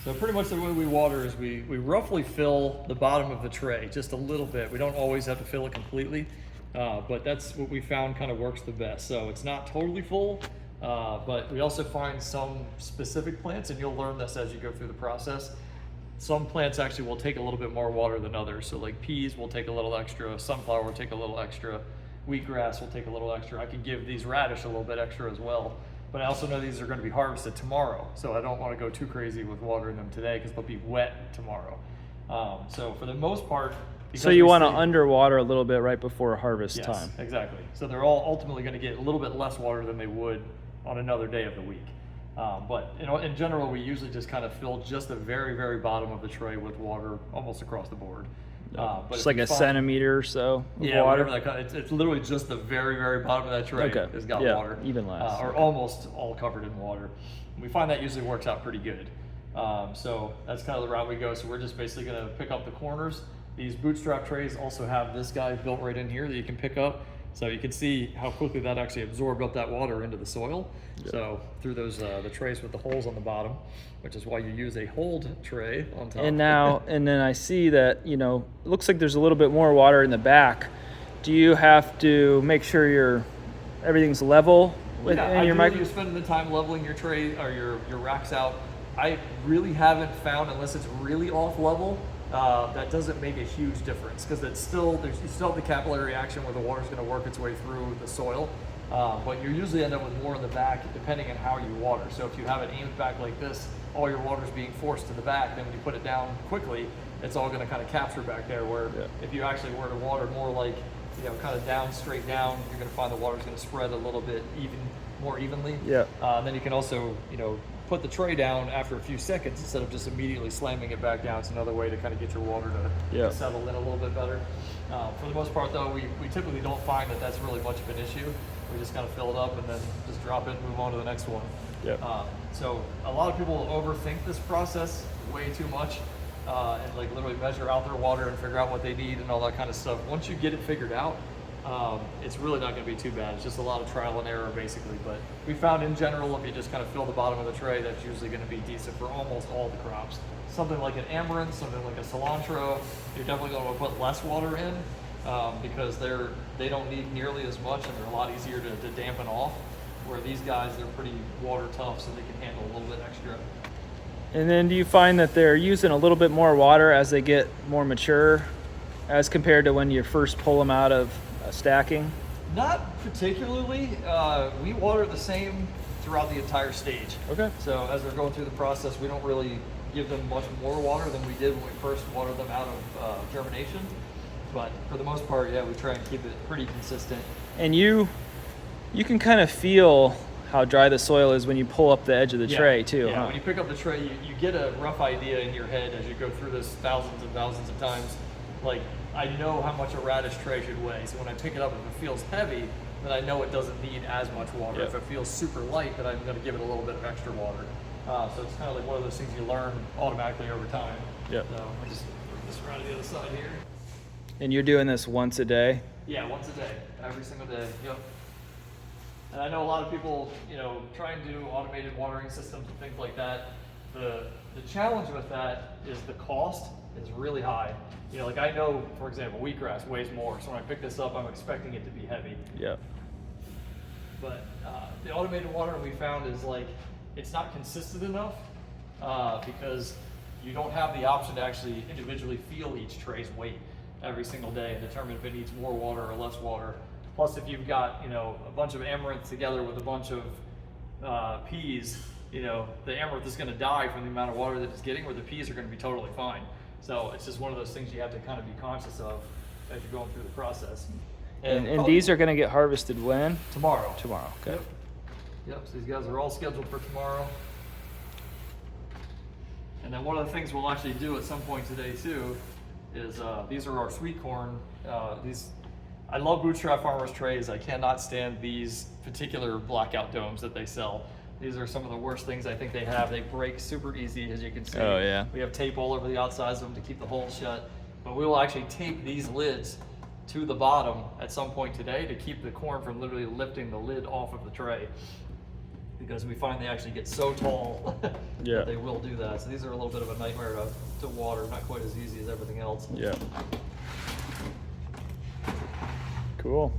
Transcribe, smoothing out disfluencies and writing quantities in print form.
So pretty much the way we water is we roughly fill the bottom of the tray just a little bit. We don't always have to fill it completely, but that's what we found kind of works the best. So it's not totally full, but we also find some specific plants, and you'll learn this as you go through the process. Some plants actually will take a little bit more water than others. So like peas will take a little extra, sunflower will take a little extra, wheatgrass will take a little extra. I could give these radish a little bit extra as well. But I also know these are going to be harvested tomorrow, so I don't want to go too crazy with watering them today because they'll be wet tomorrow. So for the most part, so you want to underwater a little bit right before harvest time. Exactly. So they're all ultimately going to get a little bit less water than they would on another day of the week. But in general, we usually just kind of fill just the very, very bottom of the tray with water almost across the board. But just like a centimeter or so of water. water? It's literally just the very, very bottom of that tray has got water. Even less. Or almost all covered in water. We find that usually works out pretty good. So that's kind of the route we go. So we're just basically going to pick up the corners. These bootstrap trays also have this guy built right in here that you can pick up. So you can see how quickly that actually absorbed up that water into the soil. Yeah. So through those the trays with the holes on the bottom, which is why you use a hold tray on top. And then I see that, it looks like there's a little bit more water in the back. Do you have to make sure everything's level in your micro? You're spending the time leveling your tray or your racks out. I really haven't found, unless it's really off level, that doesn't make a huge difference because you still have the capillary action where the water's going to work its way through the soil. But you usually end up with more in the back depending on how you water. So if you have it aimed back like this, all your water is being forced to the back. Then when you put it down quickly, it's all going to kind of capture back there. Where if you actually were to water more like kind of down, straight down, you're going to find the water's going to spread a little bit more evenly. Yeah. Then you can also put the tray down after a few seconds instead of just immediately slamming it back down. It's another way to kind of get your water to settle in a little bit better. For the most part though, we typically don't find that that's really much of an issue. We just kind of fill it up and then just drop it and move on to the next one. So a lot of people overthink this process way too much and like literally measure out their water and figure out what they need and all that kind of stuff. Once you get it figured out, it's really not going to be too bad. It's just a lot of trial and error basically, but we found in general if you just kind of fill the bottom of the tray, that's usually going to be decent for almost all the crops. Something like an amaranth, something like a cilantro, you're definitely going to put less water in because they don't need nearly as much and they're a lot easier to dampen off, where these guys, they're pretty water tough so they can handle a little bit extra. And then do you find that they're using a little bit more water as they get more mature as compared to when you first pull them out of stacking? Not particularly. We water the same throughout the entire stage. Okay. So as they're going through the process, we don't really give them much more water than we did when we first watered them out of germination. But for the most part, we try and keep it pretty consistent. And you can kind of feel how dry the soil is when you pull up the edge of the tray too. Yeah, when you pick up the tray, you get a rough idea in your head as you go through this thousands and thousands of times. Like, I know how much a radish tray should weigh. So when I pick it up, if it feels heavy, then I know it doesn't need as much water. If it feels super light, then I'm going to give it a little bit of extra water. So it's kind of like one of those things you learn automatically over time. So I just bring this around to the other side here. And you're doing this once a day? Yeah, once a day, every single day. Yep. And I know a lot of people, try and do automated watering systems and things like that. The challenge with that is the cost is really high. Like I know, for example, wheatgrass weighs more, so when I pick this up, I'm expecting it to be heavy. Yeah. But the automated watering we found is like, it's not consistent enough because you don't have the option to actually individually feel each tray's weight every single day and determine if it needs more water or less water. Plus, if you've got a bunch of amaranth together with a bunch of peas, the amaranth is going to die from the amount of water that it's getting, where the peas are going to be totally fine. So it's just one of those things you have to kind of be conscious of as you're going through the process. And these are going to get harvested when? Tomorrow. Tomorrow. Okay. Yep. So these guys are all scheduled for tomorrow. And then one of the things we'll actually do at some point today too is these are our sweet corn. I love Bootstrap Farmers trays. I cannot stand these particular blackout domes that they sell. These are some of the worst things I think they have. They break super easy, as you can see. Oh yeah. We have tape all over the outsides of them to keep the holes shut. But we will actually tape these lids to the bottom at some point today to keep the corn from literally lifting the lid off of the tray. because we find they actually get so tall Yeah. that they will do that. So these are a little bit of a nightmare to water, not quite as easy as everything else. Yeah. Cool.